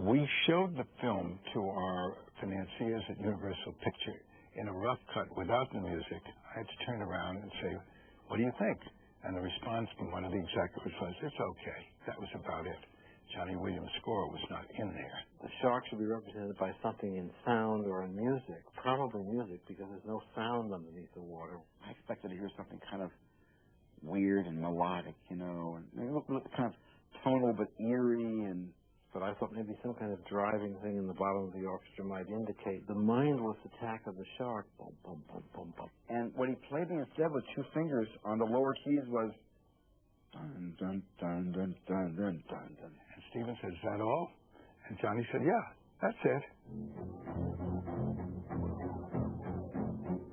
We showed the film to our financiers at Universal Picture in a rough cut without the music. I had to turn around and say, what do you think? And the response from one of the executives was, it's okay. That was about it. Johnny Williams' score was not in there. The shark should be represented by something in sound or in music, probably music, because there's no sound underneath the water. I expected to hear something kind of weird and melodic, you know, and it looked kind of tonal but eerie, and but I thought maybe some kind of driving thing in the bottom of the orchestra might indicate the mindless attack of the shark. Boom, boom, boom, boom, boom. And what he played me instead with two fingers on the lower keys was dun, dun, dun, dun, dun, dun, dun, dun. And Stephen said, is that all? And Johnny said, yeah, that's it.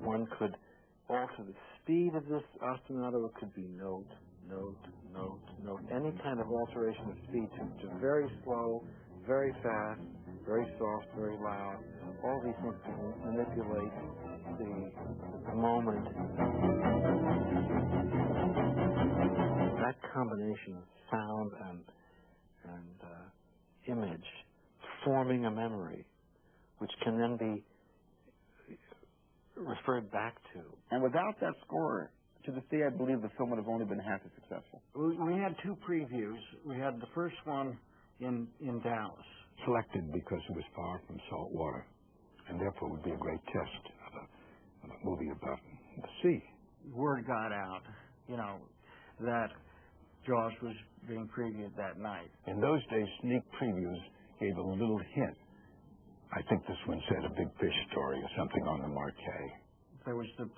One could alter the speed of this ostinato. It could be note, note, note, note. Any kind of alteration of speed to very slow, very fast, very soft, very loud. All these things can manipulate the moment. That combination of sound and image forming a memory, which can then be referred back to. And without that score, to this day, I believe the film would have only been half as successful. We had two previews. We had the first one in Dallas. Selected because it was far from salt water, and therefore would be a great test of a movie about the sea. Word got out, you know, that Jaws was being previewed that night. In those days, sneak previews gave a little hint. I think this one said a big fish story or something on the marquee. There was the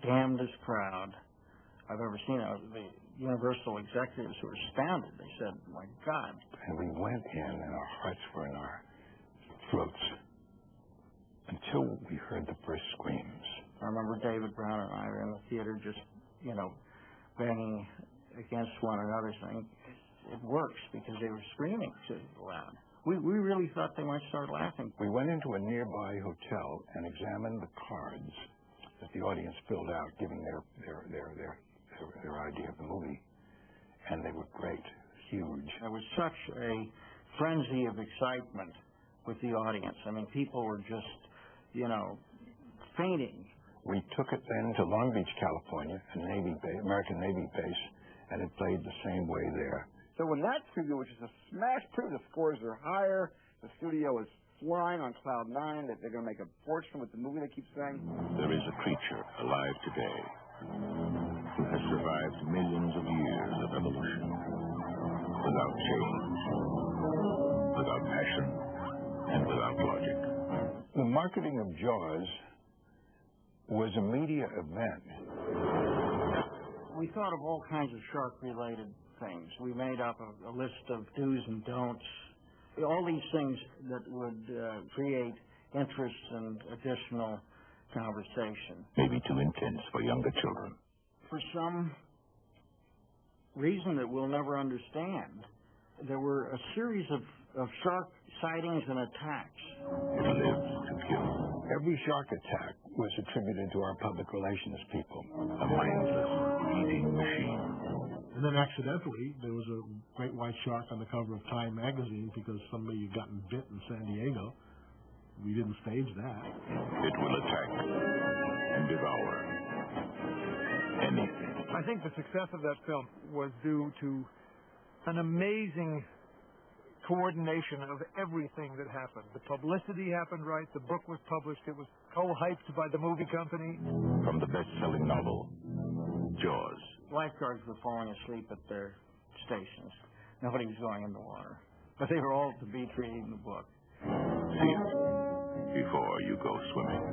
damnedest crowd I've ever seen. The Universal executives were astounded. They said, my God. And we went in and our hearts were in our throats until we heard the first screams. I remember David Brown and I were in the theater just, you know, banging against one another saying, it works, because they were screaming too loud. We really thought they might start laughing. We went into a nearby hotel and examined the cards that the audience filled out, giving their idea of the movie, and they were great, huge. There was such a frenzy of excitement with the audience. I mean, people were just, you know, fainting. We took it then to Long Beach, California, a American Navy base, and it played the same way there. So when that preview, which is a smash preview, the scores are higher, the studio is flying on cloud nine, that they're going to make a fortune with the movie, they keep saying. There is a creature alive today who has survived millions of years of evolution without change, without passion, and without logic. The marketing of Jaws was a media event. We thought of all kinds of shark-related things. We made up a list of do's and don'ts, all these things that would create interest and additional conversation. Maybe too intense for younger children. For some reason that we'll never understand, there were a series of shark sightings and attacks. It lives to kill. Every shark attack was attributed to our public relations people. A mindless, eating machine. And then accidentally, there was a great white shark on the cover of Time magazine because somebody had gotten bit in San Diego. We didn't stage that. It will attack and devour anything. I think the success of that film was due to an amazing coordination of everything that happened. The publicity happened right, the book was published, it was co-hyped by the movie company. From the best-selling novel, Jaws. Lifeguards were falling asleep at their stations. Nobody was going in the water. But they were all at the beach reading the book. See it before you go swimming.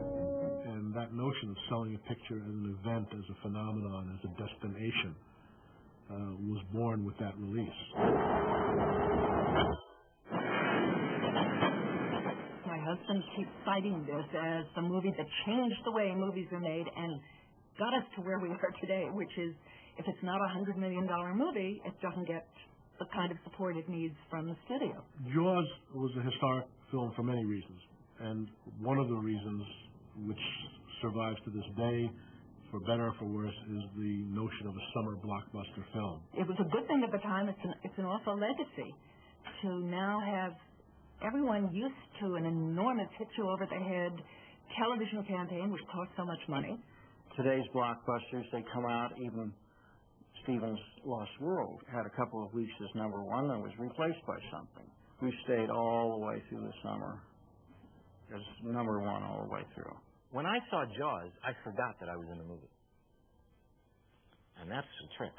And that notion of selling a picture as an event, as a phenomenon, as a destination, was born with that release. My husband keeps citing this as the movie that changed the way movies are made and got us to where we are today, which is, if it's not a $100 million movie, it doesn't get the kind of support it needs from the studio. Jaws was a historic film for many reasons, and one of the reasons which survives to this day, for better or for worse, is the notion of a summer blockbuster film. It was a good thing at the time. It's an awful legacy to now have everyone used to an enormous hit-you-over-the-head television campaign which cost so much money. Today's blockbusters, they come out, even Stephen's Lost World had a couple of weeks as number one and was replaced by something. We stayed all the way through the summer as number one all the way through. When I saw Jaws, I forgot that I was in the movie. And that's the trick.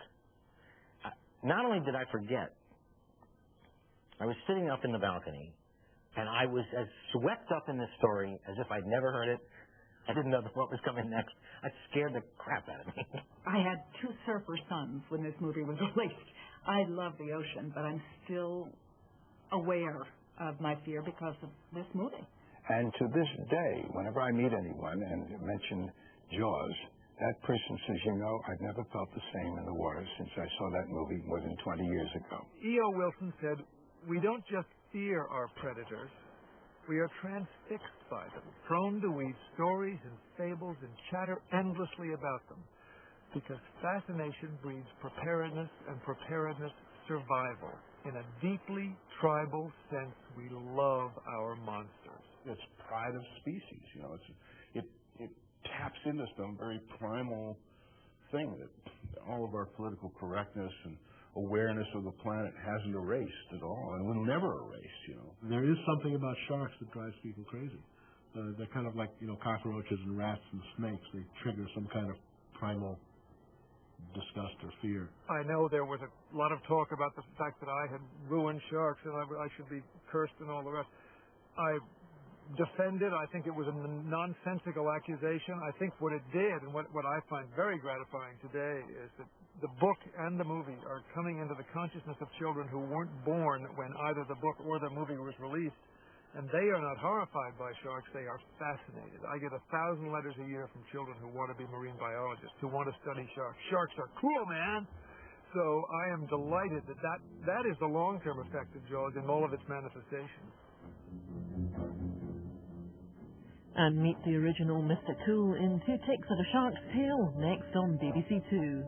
Not only did I forget, I was sitting up in the balcony, and I was as swept up in this story as if I'd never heard it. I didn't know what was coming next. It scared the crap out of me. I had two surfer sons when this movie was released. I love the ocean, but I'm still aware of my fear because of this movie. And to this day, whenever I meet anyone and mention Jaws, that person says, you know, I've never felt the same in the water since I saw that movie more than 20 years ago. E.O. Wilson said, we don't just fear our predators, we are transfixed by them, prone to weave stories and fables and chatter endlessly about them, because fascination breeds preparedness, and preparedness survival. In a deeply tribal sense, we love our monsters. It's pride of species, you know. It taps into some very primal thing that all of our political correctness and awareness of the planet hasn't erased at all, and will never erase, you know. There is something about sharks that drives people crazy. They're kind of like, you know, cockroaches and rats and snakes. They trigger some kind of primal disgust or fear. I know there was a lot of talk about the fact that I had ruined sharks and I should be cursed and all the rest. I defended. I think it was a nonsensical accusation. I think what it did, and what I find very gratifying today, is that the book and the movie are coming into the consciousness of children who weren't born when either the book or the movie was released, and they are not horrified by sharks. They are fascinated. I get 1,000 letters a year from children who want to be marine biologists, who want to study sharks. Sharks are cool, man! So I am delighted that is the long-term effect of Jaws in all of its manifestations. And meet the original Mr. Cool in 2 takes of A Shark's Tale, next on BBC Two.